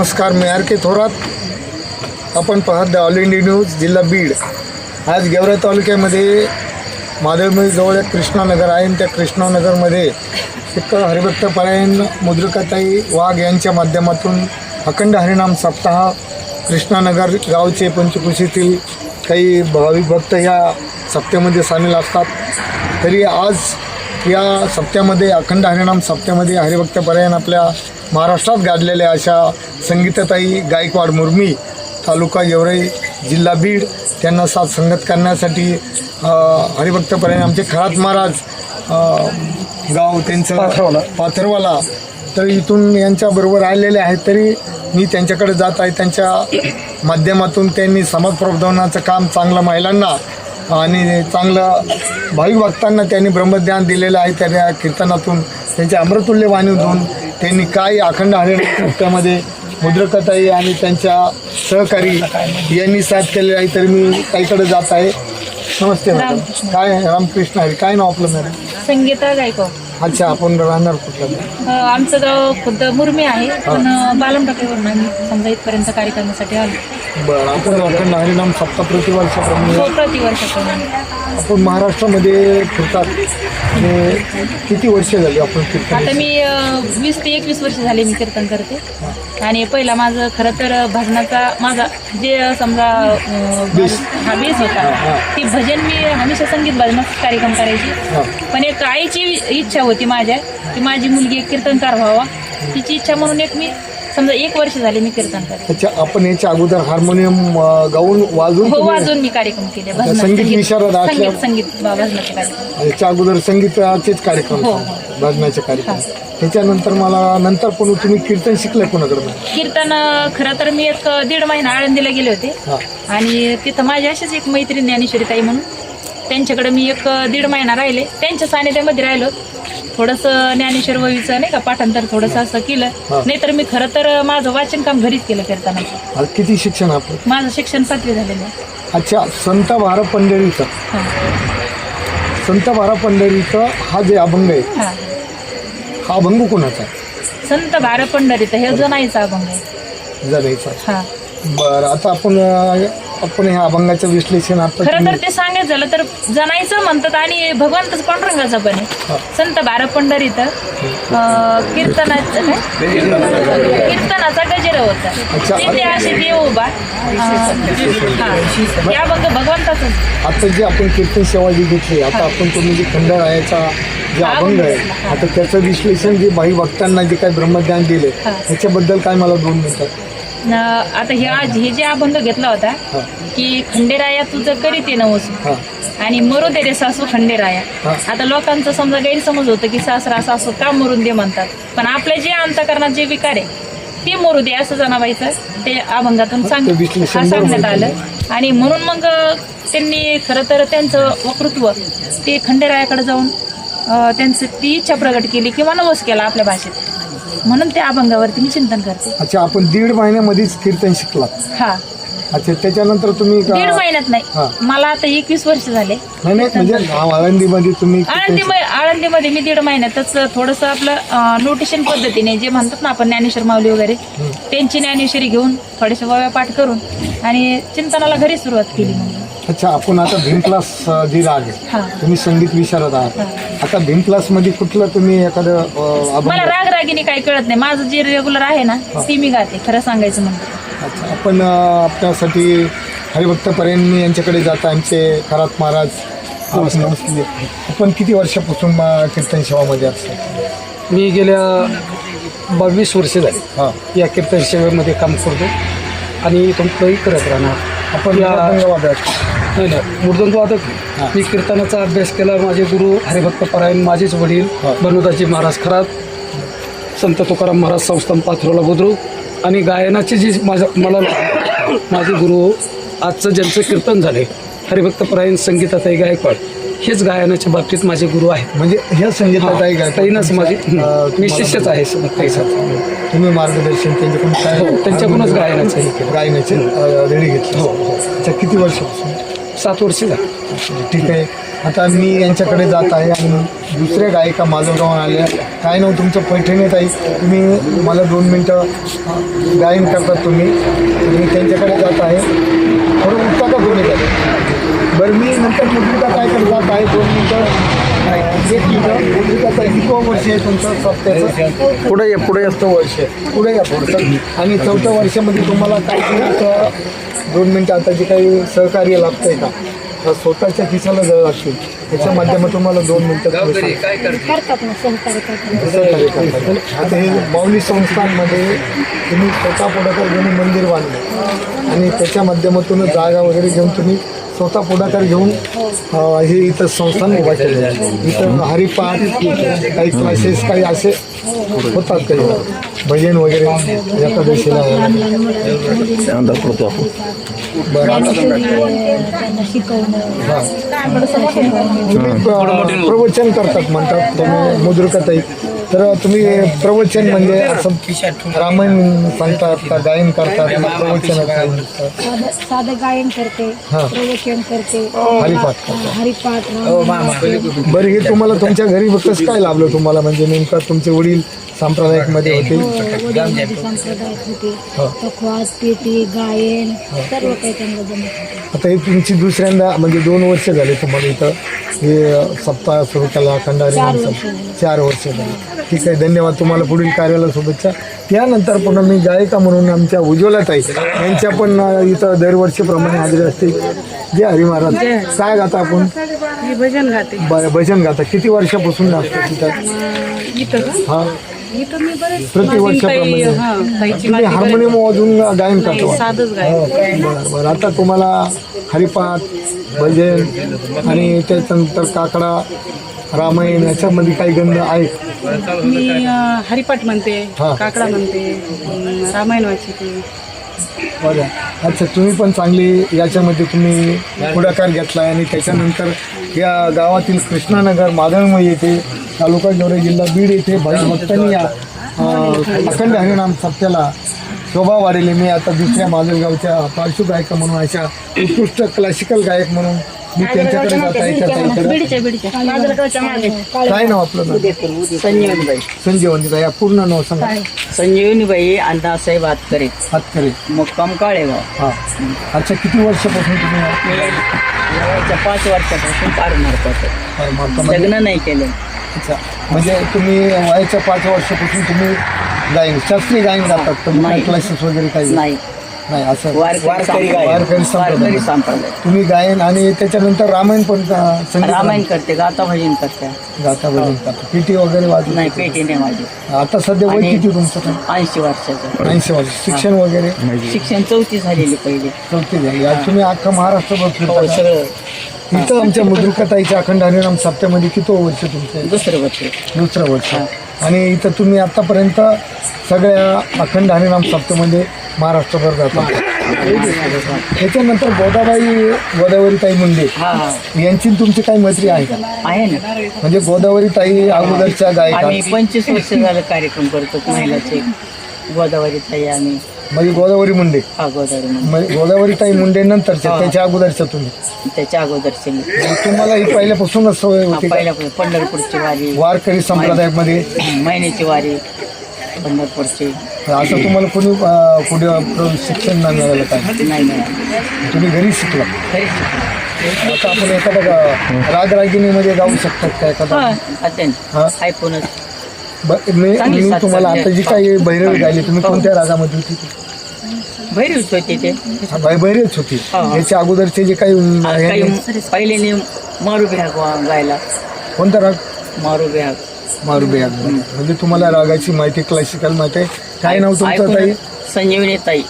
नमस्कार, मी आर के थोरात. आपण पाहत ऑल इंडिया न्यूज, जिल्हा बीड. आज गेवराई तालुक्यामध्ये माधवजवळ एक कृष्णानगर आहे आणि त्या कृष्णानगरमध्ये एक हरिभक्त परायण मुद्रिकाताई वाघ यांच्या माध्यमातून अखंड हरिनाम सप्ताह कृष्णानगर गावचे पंचकृषीतील काही भाविक भक्त या सप्त्यामध्ये सामील असतात. तरी आज या सप्त्यामध्ये अखंड हरिनाम सप्त्यामध्ये हरिभक्त परायण आपल्या महाराष्ट्रात गाजलेल्या अशा संगीताताई गायकवाड मुर्मी, तालुका गेवराई, जिल्हा बीड, त्यांना साथ संगत करण्यासाठी हरिभक्त परायण आमचे खरात महाराज गाव त्यांचं पाथरवाला, तर इथून यांच्याबरोबर आलेले आहेत. तरी मी त्यांच्याकडे जात आहे. त्यांच्या माध्यमातून त्यांनी समाज प्रबोधनाचं काम चांगलं महिलांना आणि चांगलं भाविक भक्तांना त्यांनी ब्रह्मज्ञान दिलेलं आहे. त्या कीर्तनातून त्यांचे अमृतुल्य वाणीतून त्यांनी काय अखंड हरिनामामध्ये मुद्रिकाताई आणि त्यांच्या सहकारी यांनी साथ केलेली आहे. तर मी ताईकडे जात आहे. नमस्ते मॅडम. काय रामकृष्ण हरी, काय नाव आपलं मॅडम? संगीता गायकवाड. अच्छा, आपण राहणार कुठलं? आमचं गाव खुद्द मुर्मी आहे, पण बालमटाकेवरून आम्ही समजा इथपर्यंत कार्यक्रमासाठी आलो. बरं, आपण अखंड हरिनाम सप्ताह प्रतिवर्षाप्रमाणे प्रतिवर्षाप्रमाणे आपण महाराष्ट्रामध्ये फिरतात. आणि किती वर्ष झाली आपण कीर्तन? आता मी 20 ते 21 वर्ष झाले मी कीर्तन करते. आणि पहिला माझं खरं तर भजनाचा माझा जे समजा हा बेस होता, ती भजन मी हमेशा संगीत भजनाचा कार्यक्रम करायची. पण एक आईची इच्छा होती माझ्या की माझी मुलगी एक कीर्तनकार व्हावा. तिची इच्छा म्हणून एक मी समजा 1 वर्ष झाले मी कीर्तन करते. अच्छा, आपण याच्या अगोदर हार्मोनियम गाऊन वाजून? हो, वाजून मी कार्यक्रम केले. संगीत विशारद संगीत भजनाचे कार्यक्रम. याच्या अगोदर संगीताचेच कार्यक्रम, भजनाचे कार्यक्रम. त्याच्यानंतर नंतर पण तुम्ही कीर्तन शिकलाय कोणाकडून? कीर्तन खरं तर मी 1.5 महिना आळंदीला गेले होते. आणि तिथं माझी अशीच एक मैत्रीण ज्ञानेश्वरीताई म्हणून, त्यांच्याकडे मी 1.5 महिना राहिले. त्यांच्या सानिध्यामध्ये राहिलो. थोडंसं ज्ञानेश्वर वहीचं नाही का पाठांतर थोडंसं असं केलं. नाहीतर मी खरं तर माझं वाचन काम घरीच केलं कीर्तनाचं. किती शिक्षण आपलं? माझं शिक्षण 7वी झालेलं आहे. अच्छा, संत भारा पंढरीचं, संत भारा पंढरीचं हा जे अभंग आहे, हा अभंग कोणाचा आहे? संत भार पंढरीत हे जनाईचा अभंग आहे. जनाईचा. बरं, आता आपण ह्या अभंगाचं विश्लेषण आता खरं तर ते सांगायचं झालं तर जनाईचं म्हणतात आणि भगवंतच पांडुरंगाचा पण आहे. संत भार पंढरीत कीर्तनाचा गजर होता. तिथे असे देव उभा, हे अभंग भगवंताच. आता जे आपण कीर्तन सेवा जी घेतली, आता आपण तुम्ही जे खंडरायाचा जे अभंग आहे, आता त्याचं विश्लेषण जे भाई भक्तांना जे काही ब्रह्मज्ञान दिले त्याच्याबद्दल काय मला 2 मिनिटात? आता हे जे अभंग घेतला होता की खंडेराया तुझं करीत ये नवसू आणि मरू दे रे सासू खंडेराया. आता लोकांचं समजा गैरसमज होतं की सासरा सासू का मरून दे म्हणतात, पण आपल्या जे अंतःकरणात जे विकार आहे ते मरू दे असं जनाबाईचं ते अभंगातून सांगण्यात आलं. आणि म्हणून मग त्यांनी खरं तर त्यांचं वक्तृत्व ते खंडेरायाकडे जाऊन त्यांचं ती इच्छा प्रगट केली किंवा नवस केला आपल्या भाषेत. म्हणून त्या अभंगावरती मी चिंतन करते. अच्छा, आपण 1.5 महिन्यामध्येच कीर्तन शिकला? अच्छा, त्याच्यानंतर तुम्ही 1.5 महिन्यात नाही, मला आता 21 वर्ष झाले. नाही म्हणजे आळंदीमध्ये तुम्ही? आळंदीमध्ये मी 1.5 महिन्यातच थोडंसं आपलं नोटेशन पद्धतीने जे म्हणतात ना आपण ज्ञानेश्वर माऊली वगैरे त्यांची ज्ञानेश्वरी घेऊन थोडेसे वव्या पाठ करून आणि चिंतनाला घरी सुरुवात केली. अच्छा, आपण आता भीम क्लास जी राग आहे, तुम्ही संगीत विशारद आहात. आता भीम क्लास मध्ये कुठलं तुम्ही एखादं? मला राग रागिनी काही कळत नाही. माझं जे रेग्युलर आहे ना ती मी गाते, खरं सांगायचं म्हणतो. अच्छा, आपण आपल्यासाठी हरिभक्त परायण यांच्याकडे जाता, आमचे खरात महाराज. आपण किती वर्षापासून कीर्तन सेवामध्ये असतात? मी गेल्या 22 वर्ष झाली या कीर्तन सेवेमध्ये काम करतो आणि इथून पुढेही करत राहणार. आपण नाही मृदंग वादक. मी कीर्तनाचा अभ्यास केला. माझे गुरु हरिभक्त परायण माझेच वडील बनोदाजी महाराज खरात, संत तुकाराम महाराज संस्थान पाथरोला बुद्रुक. आणि गायनाचे जे माझे गुरु आजचं ज्यांचं कीर्तन झाले हरिभक्त परायण संगीताताई गायकवाड, हेच गायनाच्या बाबतीत माझे गुरु आहेत. म्हणजे ह्या संगीताताई गायकवाडच माझे मी शिष्यच आहे. तुम्ही मार्गदर्शन त्यांच्याकडून काय? त्यांच्याकडूनच गायनाचे रेडी घेतले. अच्छा, किती वर्षापासून? 7 वर्ष झाली. ठीक आहे. आता मी यांच्याकडे जात आहे आणि दुसऱ्या गायिका माजलगावून आल्या. काय नाव तुमचं? पैठणी ताई. तुम्ही मला 2 मिनटं गायन करतात तुम्ही. मी त्यांच्याकडे जात आहे. थोडं उठता का तुम्ही काय? बरं, मी नंतर मुद्रिका काय करतात आहे 2 मिनटं. एक मिनटं. मुद्रिका ताई, किती वर्ष आहे तुमचं सप्त्याचं? पुढे या 4थं वर्ष आहे. पुढे या थोडंसं. आणि 4थ्या वर्षामध्ये तुम्हाला काय 2 मिनटं आता जे काही सहकार्य लागतंय का? स्वतःच्या खिशाला जवळ लागतील त्याच्या माध्यमातून तुम्हाला 2 मिनटं करतात ना सहकार्य करतात. सहकार्य करतात. आता हे माऊली संस्थांमध्ये तुम्ही स्वतः पुढाकार घेऊन मंदिर बांधलं आणि त्याच्या माध्यमातून जागा वगैरे घेऊन तुम्ही स्वतः पुढाकार घेऊन हे इथं संस्थान उभा केलं आहे. इथं हरिपाठ काही क्लासेस काही असे होतात काही भजन वगैरे एकादशीला. बरं, त्यांना शिकवणं तुम्ही प्रवचन करतात म्हणतात तुम्ही मुद्रिकाताई. तर तुम्ही प्रवचन म्हणजे असं रामायण सांगतात का गायन करतात का प्रवचन? साधं गायन करते, प्रवचन करते, हरिपाठ करतात. हरिपाठ. बरं, हे तुम्हाला तुमच्या घरी कसं काय लाभलं तुम्हाला? म्हणजे नेमकं तुमचे वडील सांप्रदायिकमध्ये होते? संप्रदायात होते. तकवाद, पेटी, गायन सर्व काही त्यांना जमत होतं. आता हे तुमची दुसऱ्यांदा म्हणजे 2 वर्ष झाले तुम्हाला इथं हे सप्ताह सुरू केला खंडारी 4 वर्ष झाले. ठीक आहे, धन्यवाद. तुम्हाला पुढील कार्याला शुभेच्छा. त्यानंतर पुन्हा मी गायिका म्हणून आमच्या उज्ज्वलाताई यांच्या पण इथं दरवर्षीप्रमाणे हजेरी असते. जे हरी महाराज काय गाता आपण? भजन गाते. भजन गाता. किती वर्षापासून असतं तिथं? हां, प्रति वर्षाप्रमाणे तुम्ही हार्मोनियम वाजून गायन करता? बरं बरं. आता तुम्हाला हरिपाठ, भजन आणि त्याच्यानंतर काकडा, रामायण याच्यामध्ये काही गंध आहे? मी हरिपाठ म्हणते, हा. काकडा म्हणते, रामायण वाचते. बरं. अच्छा, तुम्ही पण चांगली याच्यामध्ये तुम्ही पुढाकार घेतला आणि त्याच्यानंतर या गावातील कृष्णानगर मादळमय येथे तालुका गेवराई जिल्हा बीड येथे भक्तांनी या अखंड हरिनाम सप्त्याला शोभा वाढवली. मी आता दुसऱ्या माजलगावच्या पार्श्वगायिका म्हणून अशा उत्कृष्ट क्लासिकल गायक म्हणून मी त्यांच्याकडे जात आहे. काय नाव आपलं? संजीवनीबाई. संजीवनीबाई. पूर्ण नाव सांगा. संजीवनीबाई अण्णासाहेब हातकरे, मुक्काम काळेगाव. हां. अच्छा, किती वर्षापासून तुम्ही वयाच्या 5 वर्षापासून पार मारतात. लग्न नाही केलं. अच्छा, म्हणजे तुम्ही वयाच्या 5 वर्षापासून तुम्ही गायन शास्त्रीय गायन गातात? तुम्ही क्लासेस वगैरे काही नाही. असं वारकरी संप्रदाय. तुम्ही गायन आणि त्याच्यानंतर रामायण पण रामायण करते, गाता भजन करते. गाता भजन करता. पेटी वगैरे वाजत नाही, पेटी नाही माझी. आता सध्या वय किती तुमचं? 80 वर्षाचं. 80 वर्ष. शिक्षण वगैरे? शिक्षण 4थी झालेली पहिले. 4थी झाली. आज तुम्ही अख्खा महाराष्ट्रभर फिरता? सगळं. इथं आमच्या मुद्रिकाताईच्या अखंड हरिनाम सप्त्यामध्ये किती वर्ष तुमचं? दुसरं वर्ष. आणि इथं तुम्ही आतापर्यंत सगळ्या अखंड हरिनाम सप्त्यामध्ये महाराष्ट्रभर जाता. त्याच्यानंतर गोदावरीताई मुंडे यांची तुमची काही मैत्री आहे का? आहे ना. म्हणजे गोदावरीताई अगोदरच्या गायिका. आम्ही 25 वर्ष झालं कार्यक्रम करतो महिलाचे. गोदावरीताई आम्ही म्हणजे गोदावरी मुंडे. हा, गोदावरी. गोदावरीताई मुंडे नंतरच्या त्याच्या अगोदरच्या तुम्ही? त्याच्या अगोदरचे मी. तुम्हाला ही पहिल्यापासूनच सवय होती? पहिल्यापासून पंढरपूरची वारी, वारकरी संप्रदायामध्ये महिन्याची वारी पंढरपूरची. असं तुम्हाला कोणी पुढे शिक्षण नाही मिळालं काय? नाही. तुम्ही घरी शिकला? आता आपण एखादा रागरागिणीमध्ये गाऊ शकतात का एखादा? ऐकूनच. मी तुम्हाला आता जी काही भैरवी गायली तुम्ही कोणत्या रागामध्ये होती? भैरवीच होती ते. भैरवीच होती. याच्या अगोदरचे जे काही पहिले मारू बिहाग गायला. कोणता राग? मारू बिहाग. म्हणजे तुम्हाला रागाची माहिती, क्लासिकल माहिती आहे. काय नाव तुमचं ताई? संजीवनी ताई.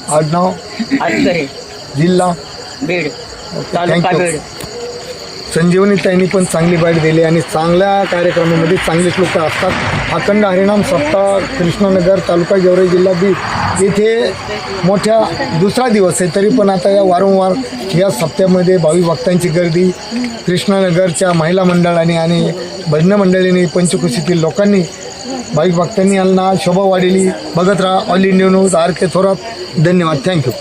आडनाव? हातकरे. जिल्हा? बीड. तालुका बीड. संजीवनीताईंनी पण चांगली बाईट दिली आणि चांगल्या कार्यक्रमामध्ये चांगलेच लोक असतात. अखंड हरिनाम सप्ताह कृष्णानगर तालुका गेवराई जिल्हा बीड येथे मोठ्या दुसरा दिवस आहे. तरी पण आता या वारंवार या सप्त्यामध्ये भाविक भक्तांची गर्दी कृष्णानगरच्या महिला मंडळाने आणि भजन मंडळीने पंचकुशीतील लोकांनी भाविक भक्तांनी यांना शोभा वाढली. बघत राहा all India news. RK Thorat. धन्यवाद. थँक्यू.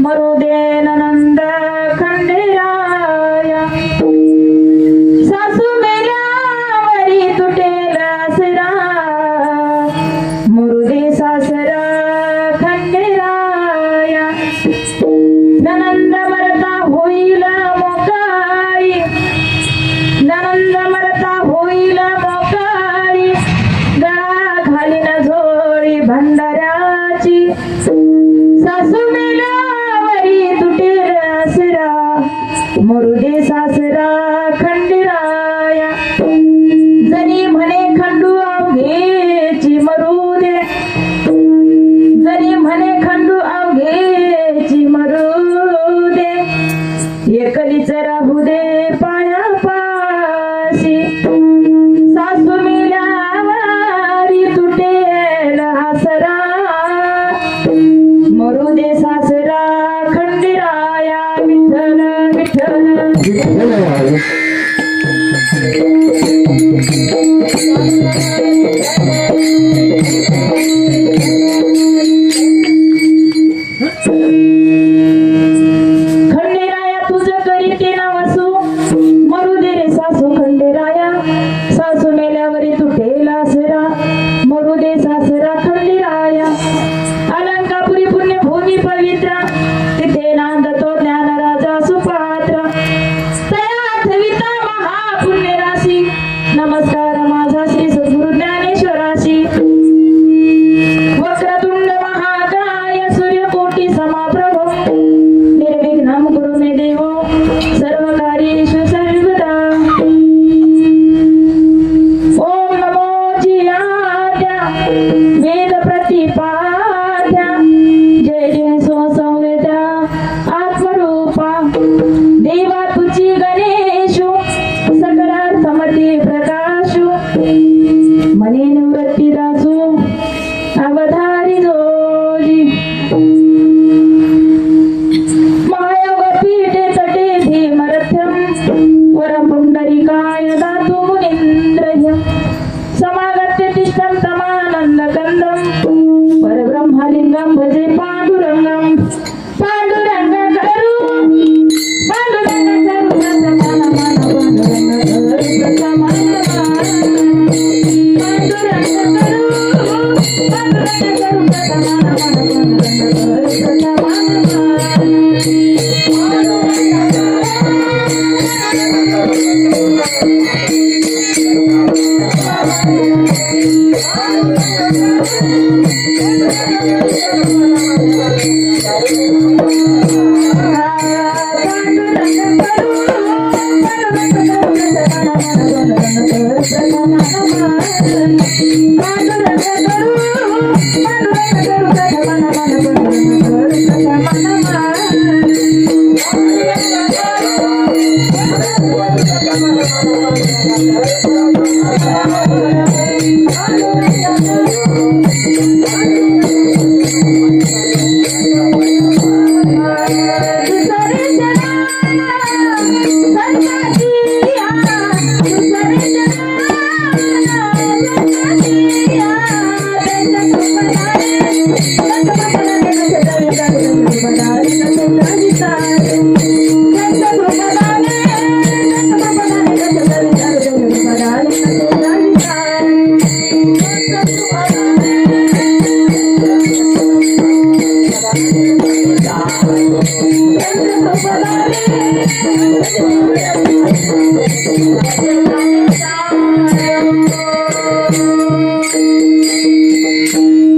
मरुदे नंद खंडेराया सासू मेल्यावरी तुटेल आसरा मरुदे सासरा खंडेराया ननंद मरता होईल मोकाळी ननंद मरता होईल मोकाळी गळा घालीन झोळी भंडाऱ्याची सासू मेल्यावरी तुटेल आसरा मरुदे सासरा खंडेराया जरी म्हणे खंडू अवघेची मरुदे जरी म्हणे खंडू अवघेची मरुदे एकलीच राहू दे पायापाशी सासू मिल्यावारी तुटेल आसरा मरुदे सासरा खंडेराया विठ्ठल विठ्ठल खंडेराया तुझं करीते ना वासू मरुदे रे सासू खंडेराया सासू मेल्यावरी तुटेल आसरा मरुदे सासरा खंडेराया अलंकापुरी पुण्यभूमी पवित्र तिथे नांदतो ज्ञानराजा सुपात्र तया ठेविता महापुण्य राशी नमस्कार माझा श्री सद्गुरु ज्ञानेश्वराशी वक्रतुंड महाकाय सूर्यकोटी समाप्रभ निर्विघ्नं कुरु मे देव सर्वकार्येषु सर्वदा ओम नमो जियाद्या वेद प्रतिपाद्या जय जय सो संवेद्या आत्मरूपा देवा तुझी गणेशु सकलार्थमती प्रकाशु मने निवृत्ती दासु अवधारी जोजी मायावपीठे तटे धीमरथ्यं वरपुण्डरीकाय दातु मुनीन्द्रह्यं समागत्य तिष्ठं तमानन्दकन्दं परब्रह्मलिङ्गं भजे पाण्डुरङ्गं पाण्डुरङ्ग करू पाण्डुरङ्ग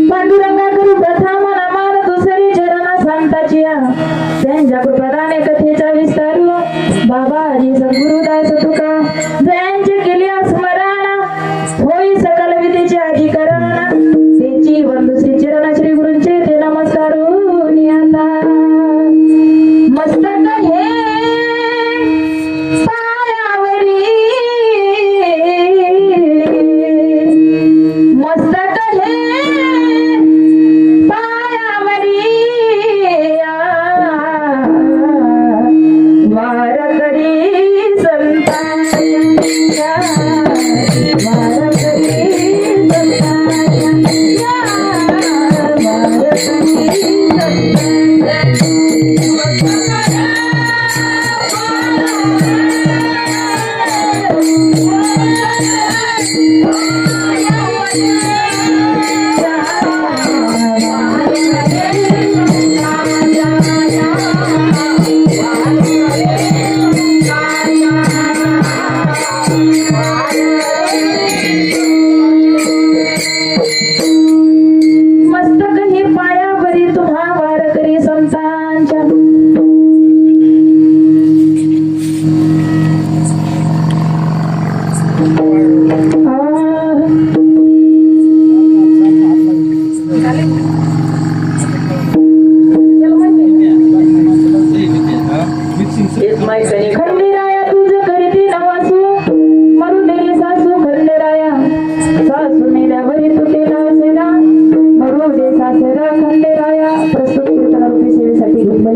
पांडुरंगा करू प्रथम नमान दुसरी चरण संताची त्यांच्या कृपदाने कथेचा विस्तारू बाबाजी सद्गुरुदास तुका जयांचे केले स्मरण होई सकल विधीचे अधिकरण त्याची वंदू श्री चरण श्री गुरूंचे ते नमस्कार नियंता मस्तक हे पायावरी मस्तक हे पायावरी वार करी संता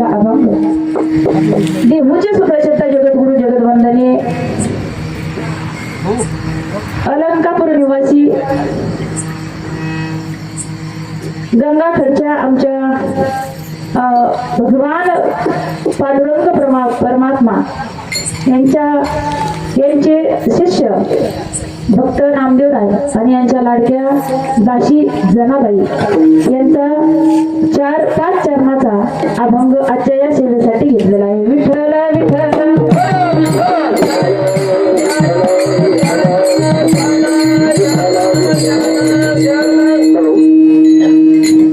आपला अभंग देहूचे सुप्रसिद्ध जगद्गुरु जगदवंदने अलंकापूर निवासी गंगाखडच्या आमच्या भगवान पांडुरंग परमात्मा यांचे शिष्य भक्त नामदेवराय आणि यांच्या लाडक्या दाशी जनाबाई यांचा 4-5 चरणाचा अभंग आजच्या या सेवेसाठी घेतलेला आहे. विठ्ठल विठ्ठल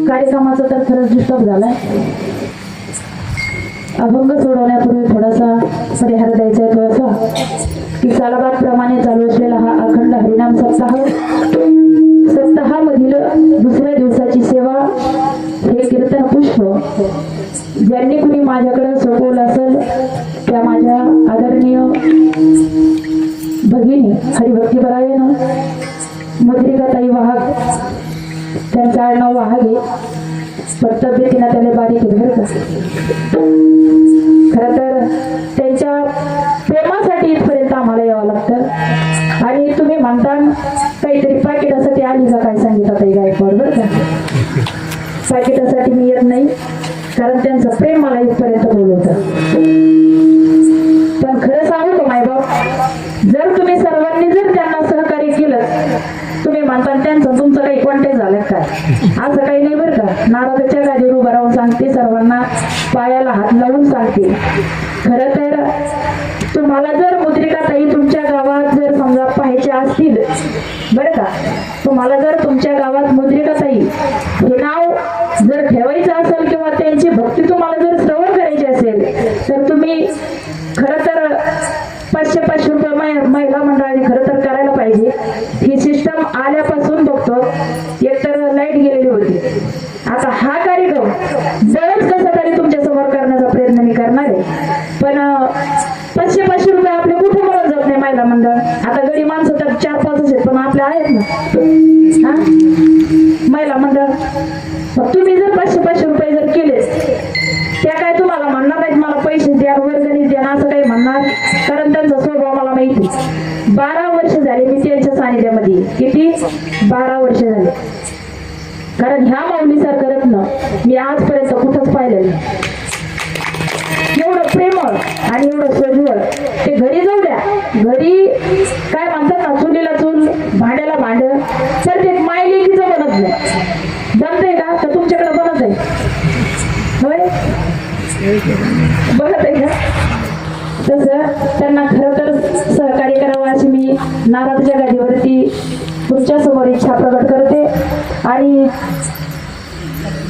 कार्यक्रमाचा तर खरंच डिस्टर्ब झालाय. अभंग सोडवण्यापूर्वी थोडासा परिहार द्यायचा आहे थोडासा की सालाबाद प्रमाणे चालू असलेला हा अखंड हरिनाम सप्ताहामधील दुसऱ्या दिवसाची सेवा हे कीर्तन पुष्प ज्यांनी कुणी माझ्याकडे सोपवलं असेल त्या माझ्या आदरणीय भगिनी हरिभक्तीपरायण मुद्रिकाताई वाहक, त्यांचं आडनाव वाहागे, पण तब्येतीनं त्याला बारीक आहे बरं का. खरं तर त्यांच्या प्रेमासाठी इथपर्यंत आम्हाला यावं लागतं आणि तुम्ही म्हणता काहीतरी पाकिटासाठी आली का काय सांगितलं ताई गायकवाड बरं का. पाकिटासाठी मी येत नाही, कारण त्यांचं प्रेम मला इथपर्यंत बोलवतं. पण खरं सांगू का मायबाप, जर तुम्ही सर्वांनी जर त्यांना सहकार्य केलं, तुम्ही म्हणता त्यांचं तुमचं काही कॉन्टॅक्ट झालं काय, असं काही नाही बरं का. नारदाच्या गादीवर उभं राहून सांगते, सर्वांना पायाला हात लावून सांगते. खरं तर तुम्हाला जर मुद्रिकाताई तुमच्या गावात जर समजा पाहायच्या असतील बरं का, तुम्हाला जर तुमच्या गावात मुद्रिकाताई हे नाव जर ठेवायचं असेल किंवा त्यांची भक्ती तुम्हाला जर श्रवण करायची असेल, तर तुम्ही खरं तर 500-500 रुपये महिला मंडळाने खरं तर करायला पाहिजे. ही सिस्टम आल्यापासून बघतो, एकतर लाईट गेलेली होती. आता हा कार्यक्रम जरच कसा तरी तुमच्या समोर करण्याचा प्रयत्न मी करणार आहे. पण 500-500 रुपये आपले कुठे मिळून जात नाही महिला मंडळ. आता गडी माणसं तर 4-5 आहेत, पण आपले आहेत ना हा महिला मंडळ. तुम्ही जर 500-500 रुपये जर केले, त्या काय तुम्हाला म्हणणार नाहीत मला पैसे द्या, वर्गणी द्या असं काही म्हणणार, कारण त्यांचा स्वभाव मला माहिती. 12 वर्ष झाले मी त्यांच्या सानिध्यामध्ये. किती? 12 वर्ष झाले. कारण ह्या माऊलीसारखं रत्न मी आजपर्यंत कुठंच पाहिलेलं नाही. एवढं प्रेमळ आणि एवढं सोज्वळ. ते घरी जाऊ द्या, घरी काय म्हणतात ना, चुलीला चूल भांड्याला भांड, तर ते मायलेकीचं बनत नाही. बनतंय का? तर तुमच्याकडे बनत आहे होय, बनत आहे का? तसं त्यांना खरं तर सहकार्य करावं अशी मी नारदाच्या गादीवरती तुमच्या समोर इच्छा प्रकट करते. आणि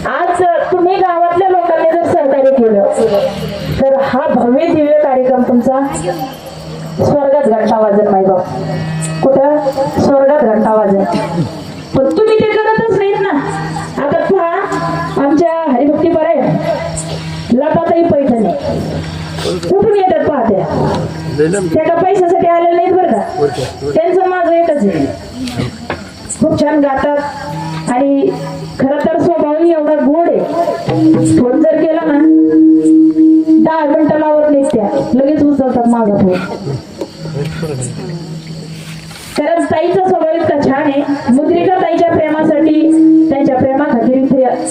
आज तुम्ही गावातल्या लोकांनी जर सहकार्य केलं तर हा भव्य दिव्य कार्यक्रम तुमचा स्वर्गात घंटा वाजत नाही बाबा. कुठं? स्वर्गात घंटा वाजत. पण तुम्ही ते करतच नाहीत ना. आता पहा, आमच्या हरिभक्तीपरायण लताताई पैठणे कुठून येतात पाहत्या, त्या का पैशासाठी आलेले नाहीत बरं का. त्यांचं माझं एकच आहे, खूप छान गातात आणि खरं तर स्वभावही एवढा गोड आहे. फोन जर केला ना 10 मिनिटं लावत नाहीत, त्या लगेच उचलतात माझा फोन. कारण ताईचा स्वभाव इतका छान आहे. मुद्रिका ताईच्या प्रेमासाठी, त्यांच्या प्रेमाखातीर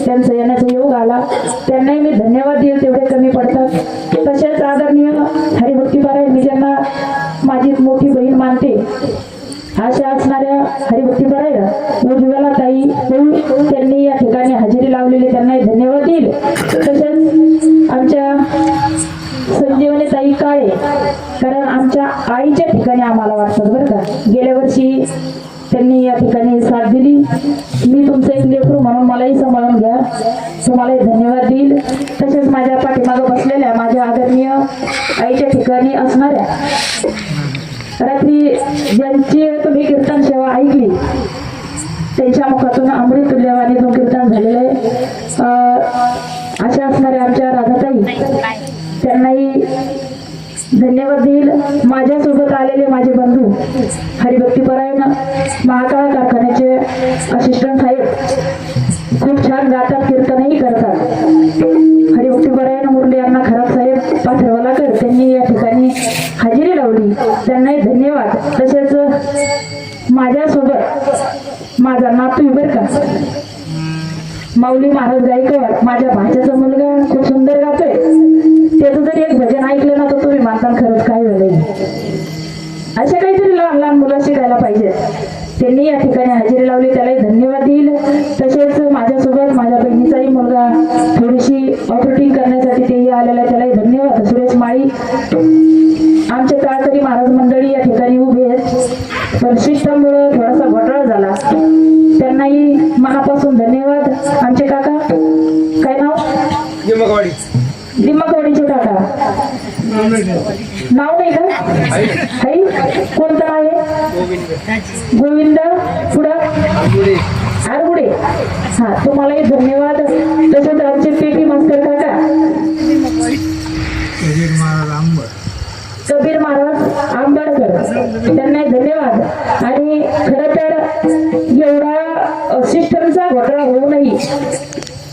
त्यांचं येण्याचा योग आला. त्यांनाही मी धन्यवाद देईल, तेवढे कमी पडतात. तसेच आदरणीय हरिभक्तीपरायण, मी ज्यांना माझी मोठी बहीण मानते अशा असणाऱ्या हरिभक्तीपरायण उज्ज्वला ताई, त्यांनी या ठिकाणी हजेरी लावलेली, त्यांनाही धन्यवाद देईल. तसेच आमच्या संजीवनी ताई काळे, कारण आमच्या आईच्या ठिकाणी आम्हाला वाटतात बरं का. गेल्या वर्षी त्यांनी या ठिकाणी साथ दिली. मी तुमचं एक लेकरू म्हणून मलाही सांभाळून घ्या, तुम्हालाही धन्यवाद देईल. तसेच माझ्या पाठीमागं बसलेल्या माझ्या आदरणीय आईच्या ठिकाणी असणाऱ्या, रात्री ज्यांची तुम्ही कीर्तन सेवा ऐकली त्यांच्या मुखातून अमृत तुल्यवाणी जो कीर्तन झालेलं आहे, अशा असणाऱ्या आमच्या राधाताई, त्यांनाही धन्यवाद देईल. माझ्यासोबत आलेले माझे बंधू हरिभक्तीपरायण महाकाळ कारखान्याचे असिस्टंट साहेब खूप छान गातात, कीर्तनही करतात. हरिभक्तीपरायण मुरली माऊली महाराज गायकवाड माझ्या भाच्याचा मुलगा खूप सुंदर गातोय. त्याचं जरी एक भजन ऐकलं ना तर तुम्ही मानताल खरंच काय झालंय. अशा काहीतरी लहान लहान मुलं शिकायला पाहिजेत. त्यांनी या ठिकाणी हजेरी लावली, त्यालाही धन्यवाद देईल. तसेच माझ्यासोबत माझ्या बहिणीचाही मुलगा थोडीशी ऑपरेटिंग करण्यासाठी तेही आलेला आहे, त्यालाही धन्यवाद. सुरेश माळी, आमचे टाळकरी महाराज मंडळी या ठिकाणी उभे आहेत, पण सिस्टममुळे थोडासा घोटाळा झाला, त्यांनाही मनापासून धन्यवाद. आमचे काका, काय नाव? दिमागवाडीचे काका. नाव नाही का? आई, कोणतं नाव आहे? गोविंद. पुढं आरगुडे. हा, तुम्हालाही धन्यवाद. तसेच आमचे पेटी मास्तर काका कबीर महाराज आंबेडकर, त्यांनाही धन्यवाद. आणि खरं तर एवढा सिस्टमचा घोटाळा होऊ नये.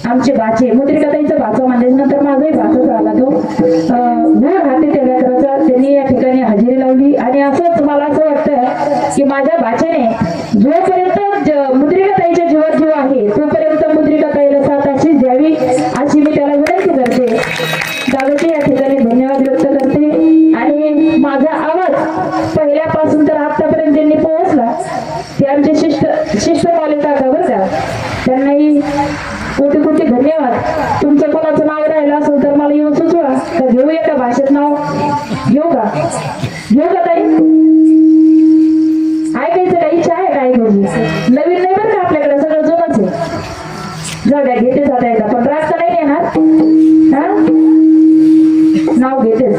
आमचे भाचे मुद्रिकाताईचा भाचा म्हणल्यानंतर माझाही भाचा आला, तो भूर हाती त्या लेकराचा, त्यांनी या ठिकाणी हजेरी लावली. आणि असंच मला असं वाटतं की माझ्या भाच्याने जोपर्यंत मुद्रिकाताईच्या जीवात जीव आहे तोपर्यंत मुद्रिकाताईला साथ अशीच द्यावी अशी मी त्याला विनंती करते. दादाचे या ठिकाणी धन्यवाद व्यक्त करते. आणि माझा आवाज पहिल्यापासून तर आतापर्यंत ज्यांनी पोहोचला ते आमचे शिष्टवाले काका बरं का, त्यांनाही कोटी कोटी धन्यवाद. तुमचं कोणाचं नाव राहिलं असेल तर मला येऊन सुचवा, का घेऊ एका भाषेत नाव घेऊ का? घेऊ का ताई? ऐकायचं का? इच्छा आहे का ऐकायची? नवीन नाही बरं का, आपल्याकडे सगळं जुनच आहे. जाऊ द्या, घेते जाता एकदा, पण राग तर नाही येणार. हा, नाव घेतेच.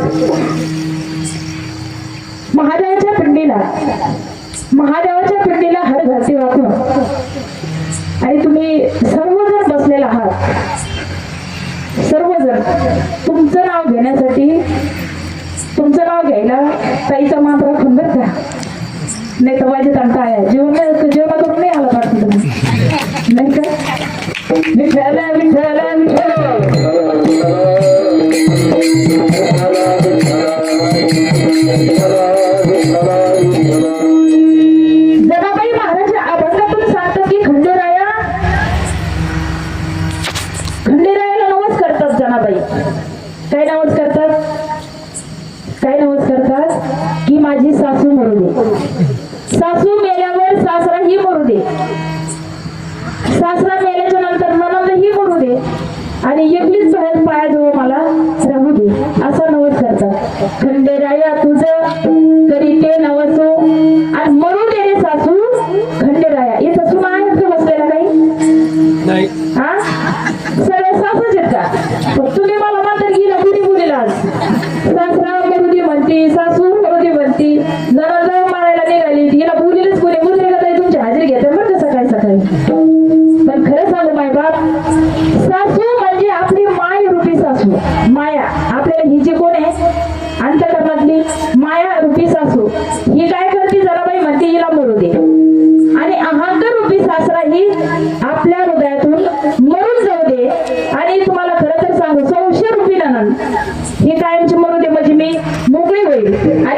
महादेवाच्या पिंडीला हर घालते वाकून, आणि तुम्ही सर्वजण बसलेला आहात. सर्वजण तुमचं नाव घेण्यासाठी, तुमचं नाव घ्यायला ताईचा मान राखून बरं का, नाही तर माझे तंटा आहे. जेवण करून नाही आला वाटतं तुम्ही, नाही का? विठ्ठल विठ्ठल जनाबाई महाराज अभंगातून सांगतात की खंडेरायाला नवस करतात जनाबाई. काय नवस करतात की माझी सासू मरू दे, सासू मेल्यावर सासरा ही मरू दे, सासरा मेल्याच्या नंतर ननंद ही मरू दे, आणि एकलीच बहीण पायाजवळ मला राहू दे, असा नवस करतात. खंडेराया तुझं करीते नवसो आणि मरू दे रे सासू खंडेराया. इथं सुना आहेत का बसलेला काही? हा, सगळ्या सासूच आहेत का? तुम्ही मला मात्र गेला कुणी बोलेला आज सासरा मरू दे म्हणते, सासू मरू दे म्हणते, ननंद मारायला निघाली, हिला बोलीलच कोणी मुद्रे का तुमची हाजरी घेते बरं का सकाळी सकाळी. पण खरं सांगू माय बाप, सासू म्हणजे आपली माय रूपी सासू. माया आपल्याला ही जी कोण आहे अंतकरणातली माया रूपी सासू, ही काय करते? जनाबाई म्हणते हिला मरू दे, आणि अहंकार रूपी सासरा ही आपल्या हृदयातून मरून जाऊ दे. आणि तुम्हाला खरं तर सांगू, 100 रूपी ननंद ही कायमची मरू दे, म्हणजे मी मोकळी होईल. आणि